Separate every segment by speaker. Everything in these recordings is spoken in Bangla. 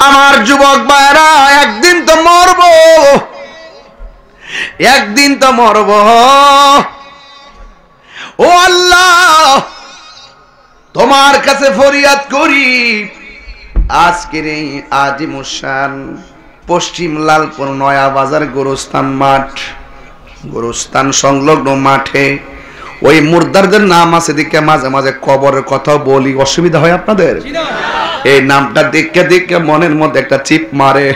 Speaker 1: আমার যুবক ভাইরা, একদিন তো মরবো, একদিন তো মরবো। ও আল্লাহ, তোমার কাছে ফরিয়াদ করি, আজকের এই আজিমুসান পশ্চিম লালপুর নয়া বাজার গোরস্থান মাঠ, গোরস্থান সংলগ্ন মাঠে ওই মুর্দারদের নাম আছে দেখে মাঝে মাঝে কবরের কথা বলি, অসুবিধা হয় আপনাদের? এই নামটা দেখে দেখে মনের মধ্যে একটা চিপ মারে।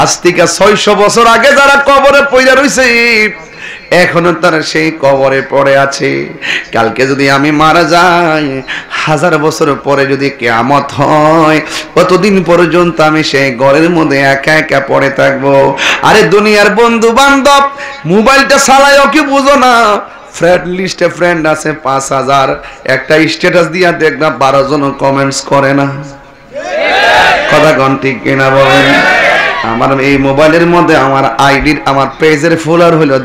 Speaker 1: আজ থেকে 600 বছর আগে যারা কবরে পড়ে রইছে, এখনো তারা সেই কবরে পড়ে আছে। কালকে যদি আমি মারা যাই, 1000 বছর পরে যদি কিয়ামত হয়, কতদিন পর্যন্ত আমি সেই ঘরের মধ্যে একা একা পড়ে থাকবো? আরে দুনিয়ার বন্ধু বান্ধব মোবাইলটা চালায়ও কি বুঝো না? ফ্রেন্ড লিস্টে ফ্রেন্ড আছে 5000, একটা স্ট্যাটাস দিয়া দেখনা 12 জন কমেন্টস করে না। কথা কোন ঠিক কিনা বলেন? আমার এই মোবাইলের মধ্যে আমার আইডির আমার পেজের ফলোয়ার হলো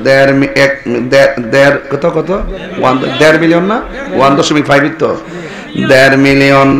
Speaker 1: 1.5 মিলিয়ন না 1.5 তো 1.5 মিলিয়ন।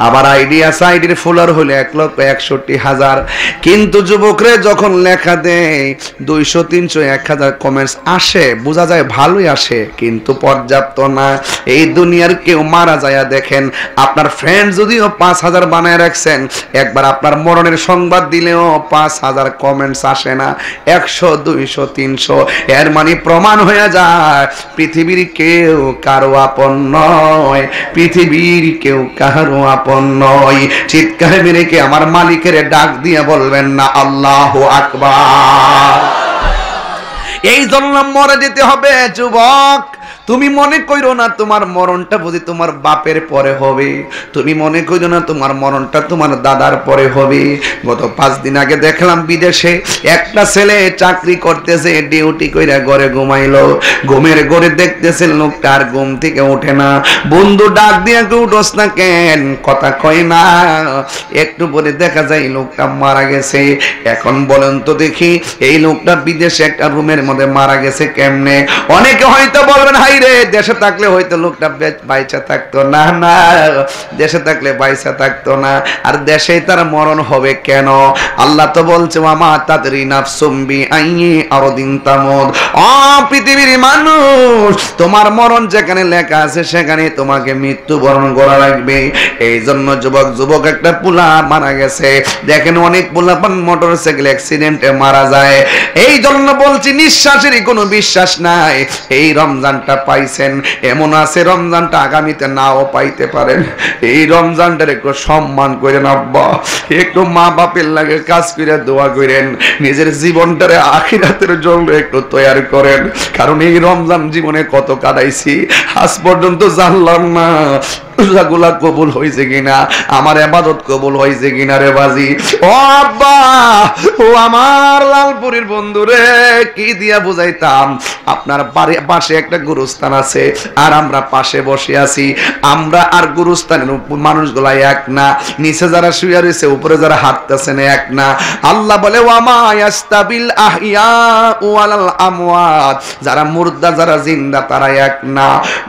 Speaker 1: আবার আইডি আছে, আইডির ফলোয়ার হলো 1,61,000। কিন্তু যুবকরে যখন লেখা দেয় 200, 300, 1000 কমেন্টস আসে, বোঝা যায় ভালোই আসে, কিন্তু পর্যাপ্ত না। এই দুনিয়ার কেউ মারা যায় দেখেন, আপনার ফ্রেন্ড যদিও 5000 বানায় রাখছেন, একবার আপনার মরণের সংবাদ দিলেও 5000 কমেন্টস আসে না, 100, 200, 300। এর মানে প্রমাণ হয়ে যায় পৃথিবীর কেউ কারো আপন নয়, পৃথিবীর কেউ কারো আপন নয়। চিৎকার মেরে কে আমার মালিকের ডাক দিয়ে বলবেন না আল্লাহু আকবার? এই জন্য মরে যেতে হবে যুবক। তুমি মনে কইরো না তোমার মরণটা বুঝি তোমার বাপের পরে হবে, তুমি মনে কইরো না তোমার মরণটা তোমার দাদার পরে হবে। গত 5 দিন আগে দেখলাম বিদেশে একটা ছেলে চাকরি করতেছে, ডিউটি কইরা ঘরে ঘুমাইলো, ঘুমের ঘরে দেখতেছে লোকটা আর ঘুম থেকে ওঠে না। বন্ধু ডাক দিয়া উঠোস না কেন, কথা কয় না। একটু পরে দেখা যায় লোকটা মারা গেছে। এখন বলেন তো দেখি, এই লোকটা বিদেশে একটা রুমের মধ্যে মারা গেছে কেমনে? অনেকে হয়তো বলবেন হাই রে, দেশে থাকলে হয়তো লোকটা বাইচা থাকতো না। না, দেশে থাকলে বাইচা থাকতো না। আর দেশেই তার মরণ হবে কেন? আল্লাহ তো বলছে ওয়ামা তাদরি নাফসুম বিআইয়ি আরদিন তামুত। ও পৃথিবীর মানুষ, তোমার মরণ যেখানে লেখা আছে সেখানে তোমাকে মৃত্যুবরণ করা লাগবে। এই জন্য যুবক একটা পোলা মারা গেছে। দেখেন অনেক পোলাপান মোটরসাইকেল অ্যাক্সিডেন্টে মারা যায়। এই জন্য বলছি নিঃশ্বাসেরই কোনো বিশ্বাস নাই। এই রমজানটা পাইছেন, এমন আছে রমজানটা আগামীতে নাও পাইতে পারেন। এই রমজানটার একটু সম্মান করেন আব্বা, একটু মা বাপের লাগে কাজ করে দোয়া করেন, নিজের জীবনটারে আখিরাতের জন্য একটু তৈরি করেন। কারণ এই রমজান জীবনে কত কাটাইছি, আজ পর্যন্ত জানলাম না রোজাগুলা কবুল হয়েছে কিনা, আমার ইবাদত কবুল হয়েছে কিনা রে বাজি। ও আব্বা, ও আমার লালপুরের বন্ধু রে, কি দিয়া বুঝাইতাম? আপনার পাশে একটা গুরুস্থান আছে, আর আমরা পাশে বসে আছি। আমরা আর গুরুস্থানের মানুষগুলা এক না, নিচে যারা শুয়ে রয়েছে উপরে যারা হাঁটতেছে না এক না। আল্লাহ বলে ওয়ামা ইয়াস্তাবিল আহইয়া ওয়ালাল আমওয়াত, যারা মুর্দা যারা জিন্দা তারা এক না।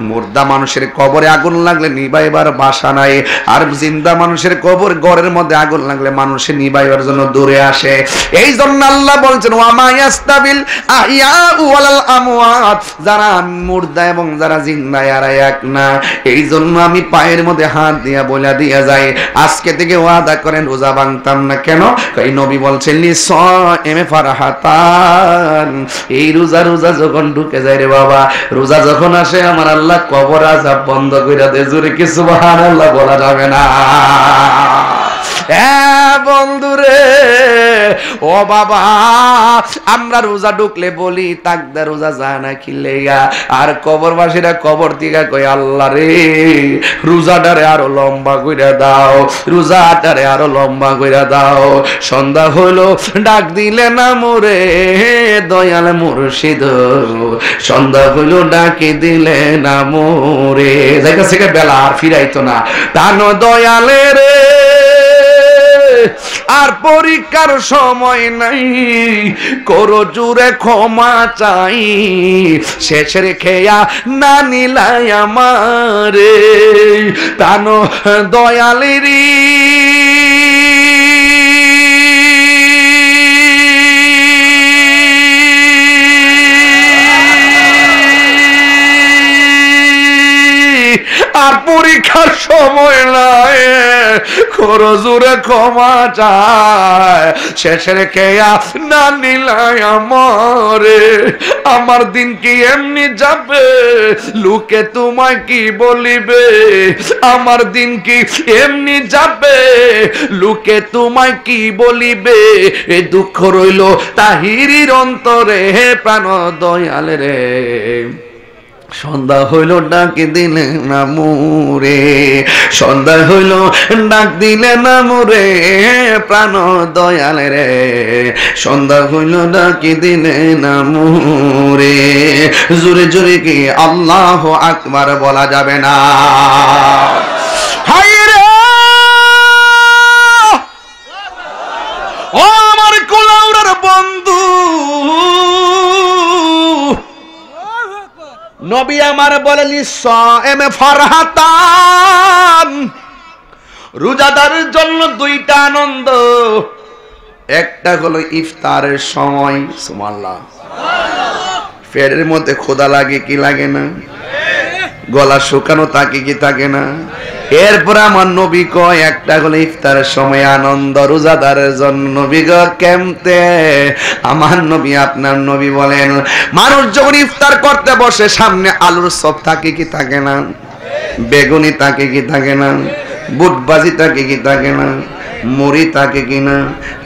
Speaker 1: মুর্দা মানুষের কবরে আগুন লাগলে নিবাইবার বাসা নাই, আর জিন্দা মানুষের কবর ঘরের মধ্যে আগুন লাগলে মানুষে নিবাইবার জন্য দূরে আসে। এই জন্য আল্লাহ বলছেন ওয়ামা ইয়াস্তাবিল আহইয়া ওয়ালাল আমওয়াত, যারা মুর্দা এবং যারা জিন্দা এরা এক না। এই জন্য আমি পায়ের মধ্যে হাত দিয়া বলে দিয়া যাই, আজকে থেকে ওয়াদা করেন রোজা ভাঙতাম না। কেন? এই নবী বলছেন লিসাইমে ফারাহাতান, এই রোজা যখন ঢুকে যায় রে বাবা, রোজা যখন আসে আমার আল্লাহ কবর আযাব বন্ধ কইরা দেয়। জোরে কি সুবহানাল্লাহ বলা যাবে না? বন্ধুরে, ও বাবা, আমরা রোজা ঢুকলে বলি তাকদা রোজা যায় না খিলেগা, আর কবরবাসীরা কবর থেকে কই আল্লাহ রে রোজাটারে আরো লম্বা কইরা দাও, রোজাটারে আরো লম্বা কইরা দাও। সন্ধ্যা হলো ডাক দিলে না মোরে দয়াল মুর্শিদ, সন্ধ্যা হলো ডাকে দিলে না মোরে। যাইতেছে বেলা আর ফিরাইতো না, তানো দয়ালে রে আর পরীক্ষার সময় নাই, করো জুড়ে ক্ষমা চাই, শেষের খেয়া না নিলাই আমারে প্রাণ দয়ালেরি। আর পরীক্ষার সময় নাই, করো জোরে ক্ষমা চায়, শেষের খেয়া না নিলাই আমারে। আমার দিন কি এমনি যাবে, লোকে তোমায় কি বলিবে? আমার দিন কি এমনি যাবে, লোকে তোমায় কি বলিবে? এ দুঃখ রইল তাহিরির অন্তরে, হে প্রাণ দয়াল রে। সন্ধ্যা হইল ডাক দিলে না মোরে, সন্ধ্যা হইল ডাক দিলে না মোরে প্রাণ দয়াল রে, সন্ধ্যা হইল ডাক দিলে না মোরে। জোরে জোরে কি আল্লাহু আকবার বলা যাবে না? হায় রে ও আমার কোলাউড়ার বন্ধু, নবী আমার বলেন সায়েমে ফারহাতান, রোজাদারের জন্য দুইটা আনন্দ, একটা হলো ইফতারের সময়, সুবহানাল্লাহ, পেটের মধ্যে ক্ষুধা লাগে কি লাগে না, গলা শুকানো থাকে কি থাকে না। এরপর আমার নবী কয় একটা হলো ইফতারের সময় আনন্দ রোজাদারের জন্য। নবী গো কেমতে? আমার নবী আপনার নবী বলেন, মানুষ যখন ইফতার করতে বসে সামনে আলুর চপ থাকে কি থাকে না, বেগুনি থাকে কি থাকে না, বুট ভাজি থাকে কি থাকে না, মুড়ি থাকে কিনা,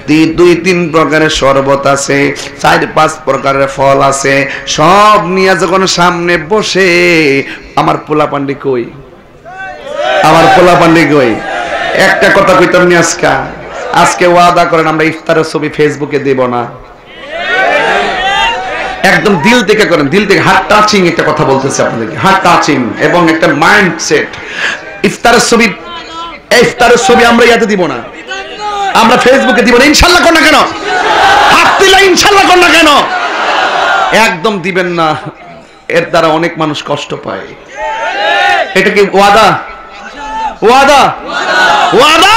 Speaker 1: 2-3 প্রকারের শরবত আছে, 4-5 প্রকারের ফল আছে, সব নিয়ে যখন সামনে বসে, আমার পোলা পান্ডি কই, আমার পোলা পান্ডি কই? একটা কথা কইতাম নি আজকে ওয়াদা করেন আমরা ইফতারের ছবি ফেসবুকে দেব না, একদম দিল থেকে করেন, দিল থেকে। হার্ট টাচিং একটা কথা বলতেছি আপনাদেরকে, হার্ট টাচিং এবং একটা মাইন্ডসেট। ইফতারের ছবি আমরা ইয়াতে দিব না, আমরা ফেসবুকে দিব না, ইনশাআল্লাহ কোন না কেন, হাত দিলা ইনশাআল্লাহ কোন না কেন, একদম দিবেন না। এর দ্বারা অনেক মানুষ কষ্ট পায়। এটা কি ওয়াদা? ওয়াদা, ওয়াদা।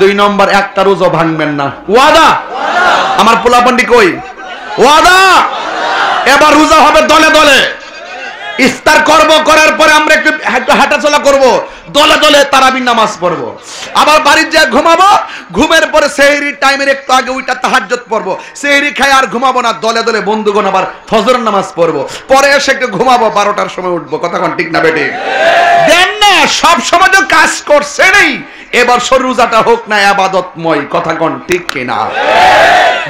Speaker 1: 2 নম্বর, একটা রোজা ভাঙবেন না, ওয়াদা। আমার পোলাপান্ডি কই? ওয়াদা। এবার রোজা হবে দলে দলে, ইফতার করব, করার পরে আমরা একটু হাঁটাচলা করব, দলে দলে তারাবির নামাজ পড়ব, আবার বাড়ির যা ঘুমাবো, ঘুমের পরে সেহরির টাইমের একটু আগে ওইটা তাহাজ্জুদ পড়ব, সেহরি খাই আর ঘুমাবো না, দলে দলে বন্ধুগণ আবার ফজরের নামাজ পড়ব, পরে এসে একটু ঘুমাবো, 12টার সময় উঠবো। কথা কোন ঠিক না বেটি? দেন না, সব সময় তো কাজ করছে নেই, এবার রোজাটা হোক না ইবাদতময়। কথা কোন ঠিক কিনা?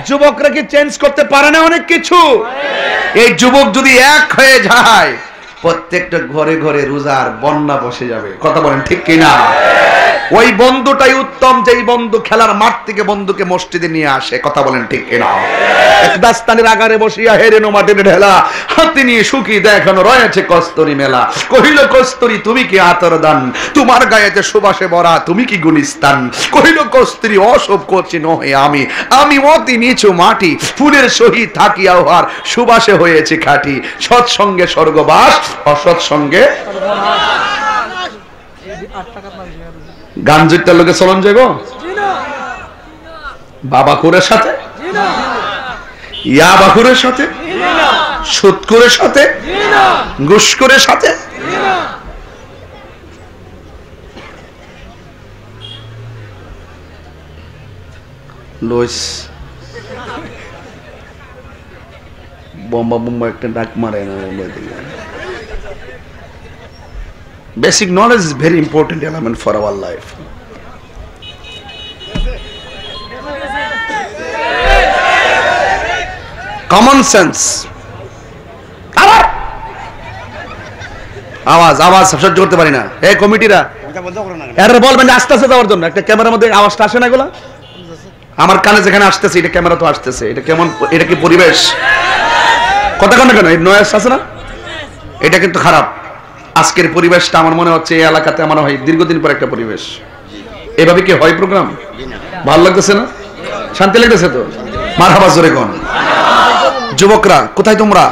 Speaker 1: যুবকরা কি চেঞ্জ করতে পারে না অনেক কিছু? এই যুবক যদি এক হয়ে যায়, প্রত্যেকটা ঘরে ঘরে রোজার বন্যা বসে যাবে। কথা বলেন ঠিক কিনা? ওই বন্ধুটাই উত্তম, যেই বন্ধু খেলার মাঠ থেকে বন্ধুকে মসজিদে নিয়ে আসে। কথা বলেন ঠিক কিনা? এক দাস্তানের আগারে বসিয়া হেরেনো মাটির ঢেলা, হাতে নিয়ে সুখী দেখানো রয়েছে কস্তরি মেলা। কহিল কস্তরি তুমি কি আতর দান, তোমার গায়েতে সুবাসে ভরা তুমি কি গুলিস্তান। কহিল কস্তরি অসব করছি নহে আমি, আমি অতি নিচু মাটি, ফুলের সহিত থাকিয়া উহার সুবাসে হয়েছে খাঁটি। সৎসঙ্গে স্বর্গবাস, অসৎ সঙ্গে গান জুটটার লোকে চলন যাইব, বাবা কুরের সাথে, ইয়া বাকুরের সাথে, সুৎকুরের সাথে, ঘুষখোরের সাথে। লইস বোম্বা বোম্বা একটা ডাক মারে না। Basic knowledge is very important element for our life. Common sense. আওয়াজ সহ্য করতে পারি না। এই কমিটিরা এরা বলবেন আস্তে আস্তে যাওয়ার জন্য। একটা ক্যামেরার মধ্যে আওয়াজটা আসে না এগুলা? আমার কানে যেখানে আসতেছে, এটা ক্যামেরা তো আসতেছে। এটা কেমন? এটা কি পরিবেশ? কথা কেন কেন এই নয়েজ আছে না, এটা কিন্তু খারাপ। আজকের পরিবেশটা আমার মনে হচ্ছে এই এলাকাতে আমার হয় দীর্ঘদিন পর একটা পরিবেশ। এভাবে কি হয় প্রোগ্রাম? ভালো লাগতেছে না? শান্তি লাগতেছে তো? মারহাবা জোরে কোন। যুবকরা কোথায় তোমরা?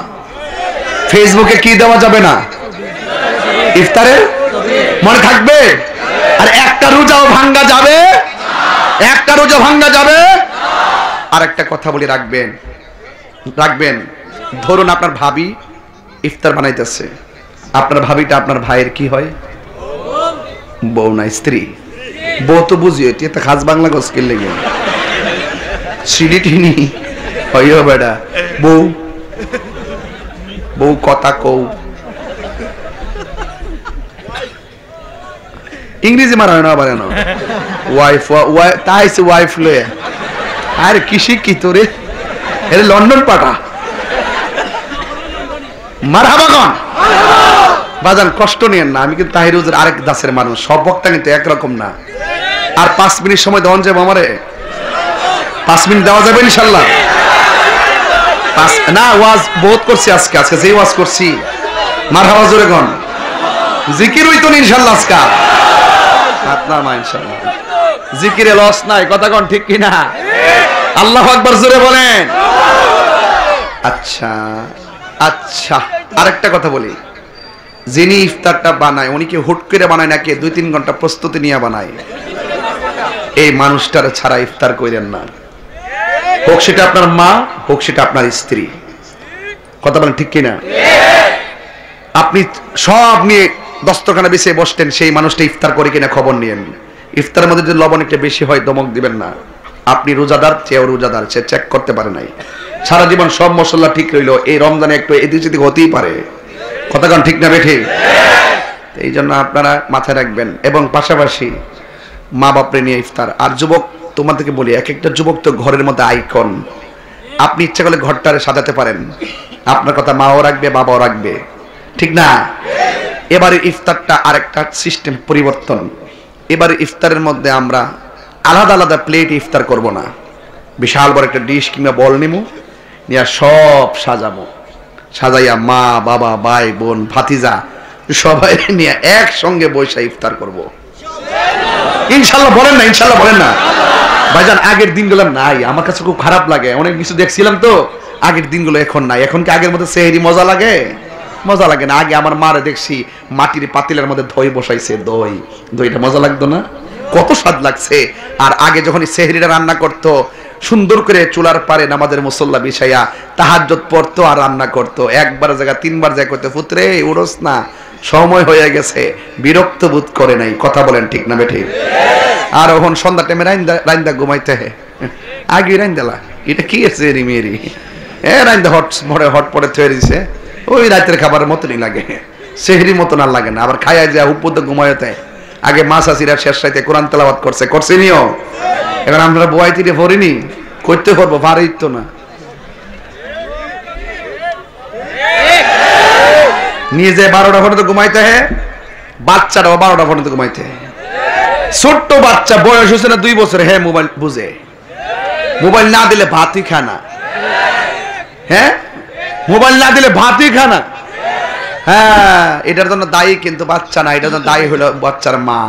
Speaker 1: ফেসবুকে কি দেওয়া যাবে না? ইফতারে মনে থাকবে? আর একটা রোজাও ভাঙ্গা যাবে? একটা রোজা ভাঙ্গা যাবে? আর একটা কথা বলি, রাখবেন রাখবেন। ধরুন আপনার ভাবি ইফতার বানাইতেছে, আপনার ভাবিটা আপনার ভাইয়ের কি হয়? বউ না স্ত্রী। বউ তো বুঝিও এটা খাস বাংলা গস্কিল লেগে সিডিটিনি হইও বেটা। বউ বউ কথা কও, ইংরেজি মারা হয় না আবার এনো ওয়াইফ তাই ওয়াইফ লয়ে। আর কি শিক্ষিত রে, এর লন্ডন পাঠা। মারহাবা কোন বাজান, কষ্ট নিয়েন না। আমি কিন্তু তাহিরুজের আরেক দাসের মানুষ, সব বক্তা কিন্তু একরকম না। আর 5 মিনিট সময় দেওয়া যাবে আমারে? 5 মিনিট দেওয়া যাবে ইনশাল্লাহ? না, ওয়াজ বহুত করছি আজকে। আজকে যেই ওয়াজ করছি মারহাবা জোরে কোন। জিকির হইতো না ইনশাল্লাহ আজকে? আপনার মা ইনশাল্লাহ জিকিরে লস নাই, কথা কোন ঠিক কিনা? আল্লাহু আকবার জোরে বলেন। আচ্ছা আচ্ছা, আরেকটা কথা বলি, যিনি ইফতারটা বানায় উনি কি হুট করে বানায় নাকি 2-3 ঘন্টা প্রস্তুতি নিয়ে বানায়? এই মানুষটার ছাড়া ইফতার কইরেন না, হোক সেটা আপনার মা, হোক সেটা আপনার স্ত্রী। কথা বলেন ঠিক কিনা? আপনি সব নিয়ে দস্তরখানা বিছিয়ে বসতেন, সেই মানুষটা ইফতার করে কিনা খবর নিয়েন। ইফতারের মধ্যে যদি লবণ একটু বেশি হয় দমক দিবেন না। আপনি রোজাদার, চেয়েও রোজাদার, সে চেক করতে পারে নাই। সারা জীবন সব মশলা ঠিক রইল, এই রমজানে একটু এদিক সেদিক হতেই পারে। কথা কোন ঠিক না বেঠি? এই জন্য আপনারা মাথায় রাখবেন। এবং পাশাপাশি মা বাপরে নিয়ে ইফতার। আর যুবক তোমাদেরকে বলি, এক একটা যুবক তো ঘরের মধ্যে আইকন। আপনি ইচ্ছা করলে ঘরটারে সাজাতে পারেন, আপনার কথা মাও রাখবে বাবাও রাখবে, ঠিক না? এবারে ইফতারটা আরেকটা সিস্টেম পরিবর্তন। এবারে ইফতারের মধ্যে আমরা আলাদা আলাদা প্লেট ইফতার করব না, বিশাল বড় একটা ডিশ কিংবা বল নিমু, নিয়ে সব সাজাবো। সাজাইয়া মা বাবা ভাই বোন ভাতিজা সবাই নিয়ে একসঙ্গে বসে ইফতার করব ইনশাল্লাহ। বলেন না ইনশাল্লাহ? বলেন না ভাইজান? আগের দিনগুলো নাই, আমার কাছে খুব খারাপ লাগে। অনেক কিছু দেখছিলাম তো, আগের দিনগুলো এখন নাই। এখন কি আগের মধ্যে সেহরি মজা লাগে? মজা লাগে না। আগে আমার মারে দেখছি মাটির পাতিলের মধ্যে দই বসাইছে, দইটা মজা লাগতো না? কত স্বাদ লাগছে। আর আগে যখন সেহরিটা রান্না করতো, সুন্দর করে চুলার পারে নামাজের মুসল্লা বিছাইয়া তাহাজ্জুদ পড়তো আর রান্না করতো। একবার জায়গা 3বার যায় করতে, পুত্রে উড়োস না, সময় হয়ে গেছে, বিরক্ত বোধ করে নাই। কথা বলেন ঠিক না বেঠি? আর এখন সন্ধ্যা টাইমে রাইন্দা ঘুমাইতে হে, আগে রাইন্দালা এটা কি আছে রে মেরি, রাইন্দা হট পরে থয়ে দিছে, ওই রাতের খাবারের মতনই লাগে, সেহরি মতন আর লাগে না। আবার খাইয়া যায় উপর ঘুমাইতে। আগে মাছ আসিরা শেষ রাইতে কোরআন তেলাওয়াত করছে নিও। এখন আমরা বয়াই তীরে পড়িনি, করতে পারবো, পারেই তো না। নিজে 12টা পর্যন্ত ঘুমাইতে হে, বাচ্চাটাও 12টা পর্যন্ত ঘুমাইতে। ছোট্ট বাচ্চা, বয়স হচ্ছে না 2 বছর, হ্যাঁ মোবাইল বুঝে, মোবাইল না দিলে ভাতই খানা। হ্যাঁ, মোবাইল না দিলে ভাতই খানা। হ্যাঁ, এটার জন্য দায়ী কিন্তু বাচ্চা না, এটার জন্য দায়ী হলো বাচ্চার মা।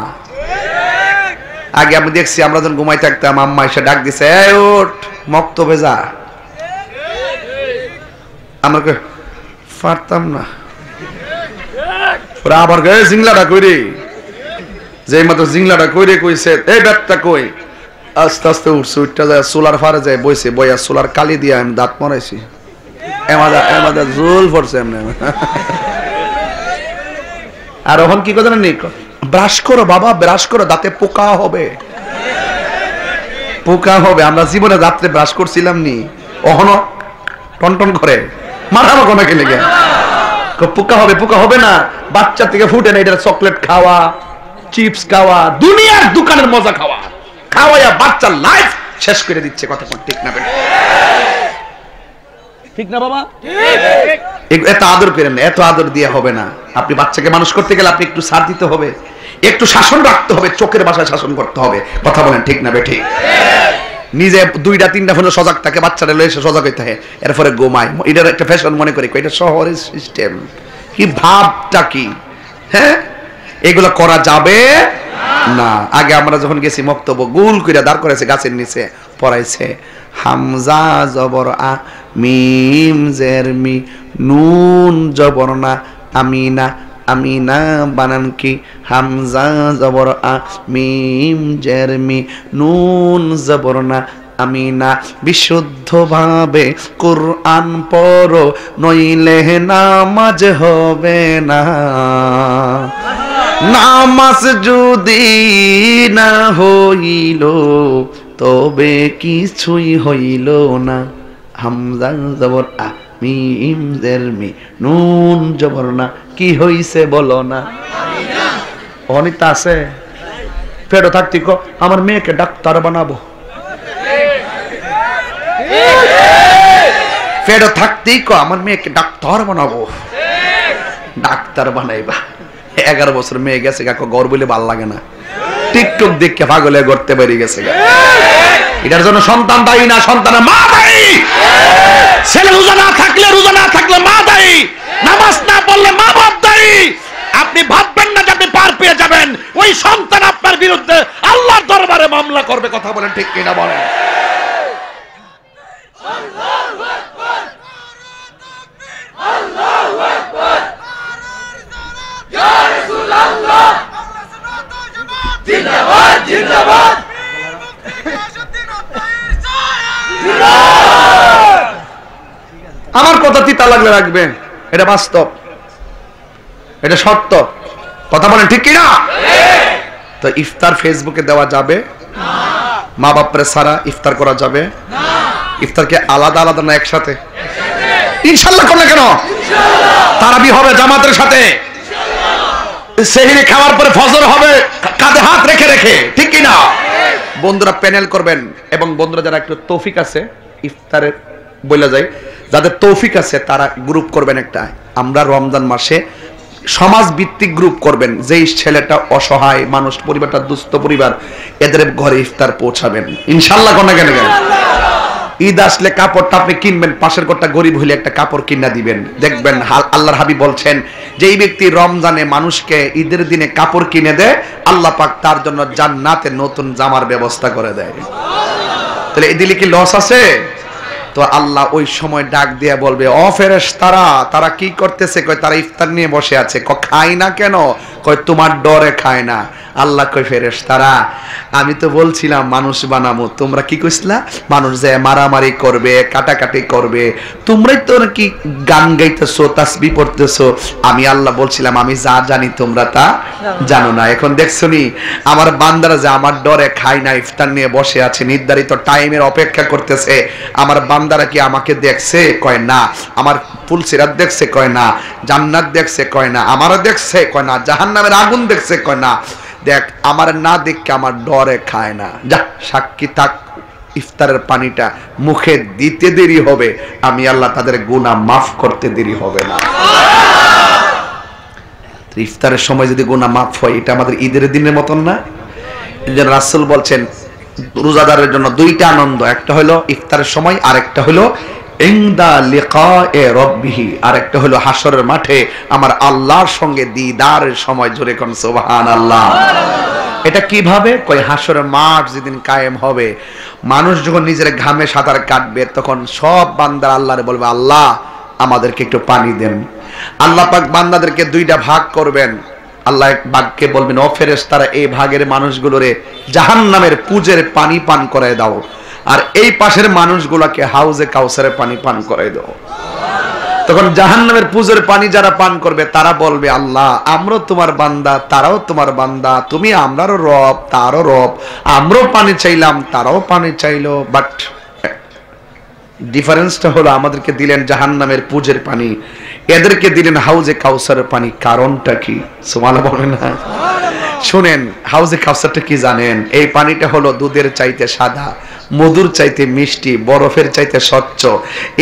Speaker 1: আগে আমি দেখছি, আমরা যখন ঘুমাই থাকতাম আম্মা এসে ডাক দিছে, এই ওঠ মক্ত ভেজা, আমরা পারতাম না। ওরা আবার গে জিংলাটা কইরে, যে মাত্র জিংলাটা কইরে কইছে এই ব্যাটটা কই, আস্তে আস্তে উঠছে, উঠটা যায় সোলার ফারে যায় বইছে, বইয়া সোলার কালি দিয়ে আমি দাঁত মরাইছি, এমাদা জোল পড়ছে এমনি। আর ওখান কি কথা নেই, ব্রাশ করো বাবা, ব্রাশ করো, দাঁতে পোকা হবে, পোকা হবে। আমরা জীবনে রাত্রে ব্রাশ করছিলাম নি, ওখানে টনটন করে মারানো কোনো কে লেগে, পোকা হবে, পোকা হবে না। বাচ্চা থেকে ফুটে না, এটা চকলেট খাওয়া, চিপস খাওয়া, দুনিয়ার দোকানের মজা খাওয়া, খাওয়াইয়া বাচ্চার লাইফ শেষ করে দিচ্ছে। কথা ঠিক না? ঠিক না বাবা? এত আদর করেন না, এত আদর দিয়ে হবে না। আপনি বাচ্চাকে মানুষ করতে গেলে আপনি একটু ছাড় দিতে হবে, একটু শাসন রাখতে হবে, চোখের ভাষায় শাসন করতে হবে। কথা বলেন ঠিক না বেঠিক? নিজে 2টা-3টা ফোনে সজাগ থাকে, বাচ্চারা লয়ে এসে সজাগ হইতে হয়, এরপরে ঘুমায়। এটার একটা ফ্যাশন মনে করি, এটা শহরের সিস্টেম। কি ভাবটা কি? হ্যাঁ, এগুলো করা যাবে না। আগে আমরা যখন গেছি মক্তব্য গোল কইরা দাঁড় করেছে গাছের নিচে পড়াইছে হামজা জবর আ মিম জের মি নুন জবর না আমিনা আমিনা বানান কি হামজা জবর আ মিম জের মি নুন জবর না আমিনা। বিশুদ্ধভাবে কুরআন পড়ো নইলে নামাজ হবে না। নামাজ যদি না হইল তবে কিছুই হইল না। হামজা জবর আ মিম জের মি নুন জবর না কি হইছে বলো না। অনিতা আছে ফেরো থাকতি কো আমার মেয়েকে ডাক্তার বানাবো। ফেরো থাকতেই কো আমার মেয়েকে ডাক্তার বানাবো। ডাক্তার বানাইবা 11 বছর মেয়ে গেছে গা ঘর বলে ভাল লাগে না। টিকটক দেখে পাগলে করতে বেরিয়ে গেছে গা। এটার জন্য সন্তান দায়ী না, সন্তানের মা দায়ী। ছেলে রোজা না থাকলে মা দায়ী, নামাজ না পড়লে মা বাপ দায়ী। আপনি ভাববেন না যে আপনি পার পেয়ে যাবেন, ওই সন্তান আপনার বিরুদ্ধে আল্লাহর দরবারে মামলা করবে। কথা বলেন ঠিক কিনা বলেন? আল্লাহু আকবার, আল্লাহু আকবার, ইয়া রাসূলুল্লাহ, জিন্দাবাদ জিন্দাবাদ। আমার কথা তিতা লাগলে রাখবেন, এটা বাস্তব, এটা সত্য। কথা বলেন ঠিক কিনা? তো ইফতার ফেসবুকে দেওয়া যাবে না, মা বাপরে সারা ইফতার করা যাবে না। ইফতারকে আলাদা আলাদা না একসাথে? ইনশাআল্লাহ করলে কেন? তারাবি হবে জামাতের সাথে, সেহরি খাওয়ার পরে ফজর হবে কাঁধে হাত রেখে রেখে, ঠিক কিনা? বন্ধুরা প্যানেল করবেন, এবং বন্ধুরা যারা একটু তৌফিক আছে ইফতারে বলে যায়, যাদের তৌফিক আছে তারা গ্রুপ করবেন একটা। আমরা রমজান মাসে সমাজ ভিত্তিক গ্রুপ করবেন, যেই ছেলেটা অসহায় মানুষ, পরিবারটা দুস্থ পরিবার, এদের ঘরে ইফতার পৌঁছাবেন ইনশাআল্লাহ। কোন কেন ঈদ আসলে কাপড়টা আপনি কিনবেন, পাশের ঘরটা গরিব হইলে একটা কাপড় কিনা দিবেন। দেখবেন আল্লাহর হাবিব বলছেন যেই ব্যক্তি রমজানে মানুষকে ঈদের দিনে কাপড় কিনে দেয়, আল্লাহ পাক তার জন্য জান্নাতে নতুন জামার ব্যবস্থা করে দেয়। তাহলে এই দিলে কি লস আছে? তো আল্লাহ ওই সময় ডাক দিয়ে বলবে, ও ফেরেশতারা, তারা কি করতেছে? কয় তারা ইফতার নিয়ে বসে আছে। খায় না কেন? কয় তোমার ডরে খায় না। আল্লাহ কয় ফেরেশতারা, আমি তো বলছিলাম মানুষ বানাবো, তোমরা কি কইছিলা? মানুষ যে মারামারি করবে, কাটাকাটি করবে। তোমরাই তো নাকি গান গাইতেছো, তাসবিহ পড়তেছো। আমি আল্লাহ বলছিলাম আমি যা জানি তোমরা তা জানো না। এখন দেখছো নি আমার বান্দারা যে আমার ডরে খায় না, ইফতার নিয়ে বসে আছে, নির্ধারিত টাইমের অপেক্ষা করতেছে। আমার বান্দারা কি আমাকে দেখছে? কয় না। আমার ফুলসিরাত দেখছে? কয় না। জান্নাত দেখছে? কয় না। আমারও দেখছে? কয় না। জাহান্নামের আগুন দেখছে? কয় না। দেখ আমার না দেখে আমার ডরে খায় না। যা সাক্ষী থাক, ইফতারের পানিটা মুখে দিতে দেরি হবে, আমি আল্লাহ তাদের গুনাহ মাফ করতে দেরি হবে না। ইফতারের সময় যদি গুনাহ মাফ হয়, এটা আমাদের ঈদের দিনের মতন না? যেন রাসূল বলছেন রোজাদারের জন্য দুইটা আনন্দ, একটা হলো ইফতারের সময়, আরেকটা হলো ইনদা লিকায়ে রাব্বিহি, আরেকটা হলো হাসরের মাঠে আমার আল্লাহর সঙ্গে দিদারের সময়। জোরে কোন সুবহানাল্লাহ। এটা কিভাবে? কই হাসরের মাঠ যেদিন কায়েম হবে, মানুষ যখন নিজের ঘামে সাঁতার কাটবে, তখন সব বান্দা আল্লাহরে বলবে, আল্লাহ আমাদেরকে একটু পানি দেন। আল্লাহ পাক বান্দাদেরকে দুইটা ভাগ করবেন। আল্লাহ এক ভাগকে বলবেন, ও ফেরেশতারা, এই ভাগের মানুষগুলোরে জাহান্নামের পুজের পানি পান করায় দাও, আর এই পাশের মানুষগুলোকে হাউজে কাউসারের পানি পান করায় দাও। তখন জাহান্নামের পুজের পানি যারা পান করবে তারা বলবে, আল্লাহ আমরাও তোমার বান্দা, তারাও তোমার বান্দা, তুমি আমরারও রব, তারও রব, আমরাও পানি চাইলাম, তারাও পানি চাইলো, বাট ডিফারেন্সটা হলো আমাদেরকে দিলেন জাহান্নামের পুজের পানি, এদেরকে দিলেন হাউজে কাউসারের পানি। কারণটা কি? সুবহানাল্লাহ বলেন না? শুনেন, হাউজে কাউসারটা কি জানেন? এই পানিটা হলো দুধের চাইতে সাদা, মধুর চাইতে মিষ্টি, বরফের চাইতে স্বচ্ছ।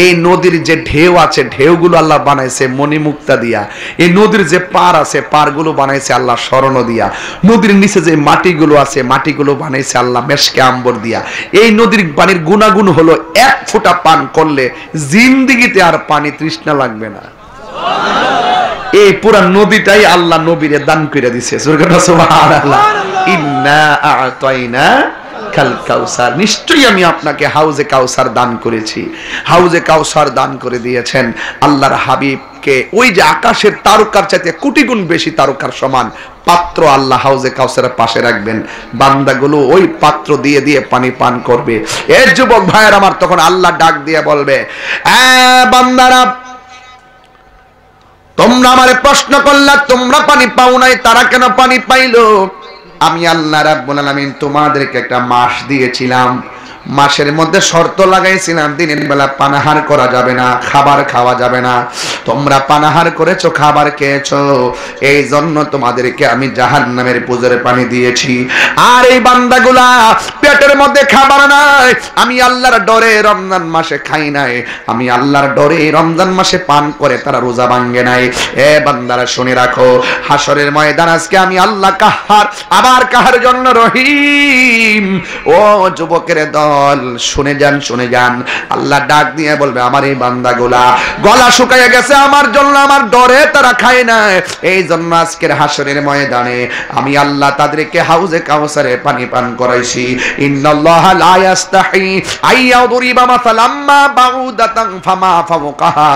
Speaker 1: এই নদীর যে ঢেউ আছে, ঢেউগুলো আল্লাহ বানাইছে মণিমুক্তা দিয়া। এই নদীর যে পার আছে, পারগুলো বানাইছে আল্লাহ স্বর্ণ দিয়া। নদীর নিচে যে মাটিগুলো আছে, মাটিগুলো বানাইছে আল্লাহ মেশকে আম্বর দিয়া। এই নদীর পানির গুণাগুণ হলো এক ফোঁটা পান করলে জিন্দেগিতে আর পানি তৃষ্ণা লাগবে না। এই পুরা নদীটাই আল্লাহ নবীরে দান করে দিছে। সুবহানাল্লাহ। ইন্না আ'তাইনা কাল কাউসার, নিশ্চয়ই আমি আপনাকে হাউজে কাউসার দান করেছি। হাউজে কাউসার দান করে দিয়েছেন আল্লাহর হাবিবকে। ওই যে আকাশের তারকার চাইতে কোটি গুণ বেশি তারকার সমান পাত্র আল্লাহ হাউজে কাউসারের পাশে রাখবেন, বান্দাগুলো ওই পাত্র দিয়ে দিয়ে পানি পান করবে। এ যুবক ভাইয়ের আমার, তখন আল্লাহ ডাক দিয়ে বলবে, বান্দারা তোমরা আমারে প্রশ্ন করলা, তোমরা পানি পাও নাই, তারা কেন পানি পাইলো? আমি আল্লাহ রাব্বুল আলামিন তোমাদেরকে একটা মাস দিয়েছিলাম, মাসের মধ্যে শর্ত লাগাইছিলাম দিনের বেলা পানাহার করা যাবে না, খাবার খাওয়া যাবে না। তোমরা পানাহার করেছো, খাবার খেয়েছো, এই জন্য তোমাদেরকে আমি জাহান্নামের পুজোরে পানি দিয়েছি। আর এই বান্দাগুলা পেটের মধ্যে খাবার নাই, আমি আল্লাহর ডরে রমজান মাসে খাই নাই, আমি আল্লাহর ডরে রমজান মাসে পান করে তারা রোজা ভাঙ্গে নাই। এ বান্দারা শুনে রাখো, হাসরের ময়দান আজকে আমি আল্লাহ কাহার, আবার কাহার জন্য রহিম। ও যুবকের দল, শুনে যান, শুনে যান। আল্লাহ ডাক দিয়ে বলবে, আমার এই বান্দাগুলা গলা শুকাইয়া গেছে আমার জন্য, আমার ডরে তারা খায় না, এই জন্য আজকের হাসরের ময়দানে আমি আল্লাহ তাদেরকে হাউজে কাউসারে পানি পান করাইছি। ইন্নাল্লাহা লা ইস্তাহি আইয়াদরিবা মাসালাম মা বাউদাতান ফামা ফাওকাহা।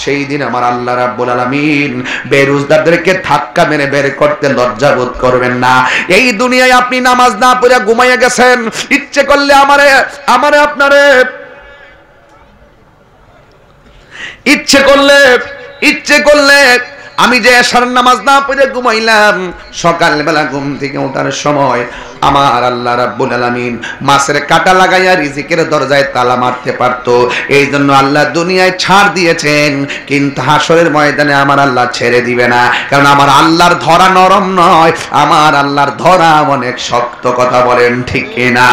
Speaker 1: সেই দিন আমার আল্লাহ রাব্বুল আলামিন বেরোজগারদেরকে ধাক্কা মেরে বের করতে লজ্জা বোধ করবেন না। এই দুনিয়ায় আপনি নামাজ না পড়ে ঘুমাইয়া গেছেন, ইচ্ছে করলে আমারে আপনারে ইচ্ছে করলে আমি যে এশার নামাজ না পড়ে ঘুমাইলাম, সকালবেলা ঘুম থেকে ওঠার সময় আমার আল্লাহ রাব্বুল আলামিন মাছের কাঁটা লাগাইয়া রিজিকের দরজায় তালা মারতে পারতো। এই জন্য আল্লাহ দুনিয়ায় ছাড় দিয়েছেন, কিন্তু হাসরের ময়দানে আমার আল্লাহ ছেড়ে দিবে না, কারণ আমার আল্লাহর ধরা নরম নয়, আমার আল্লাহর ধরা অনেক শক্ত। কথা বলেন ঠিক কিনা?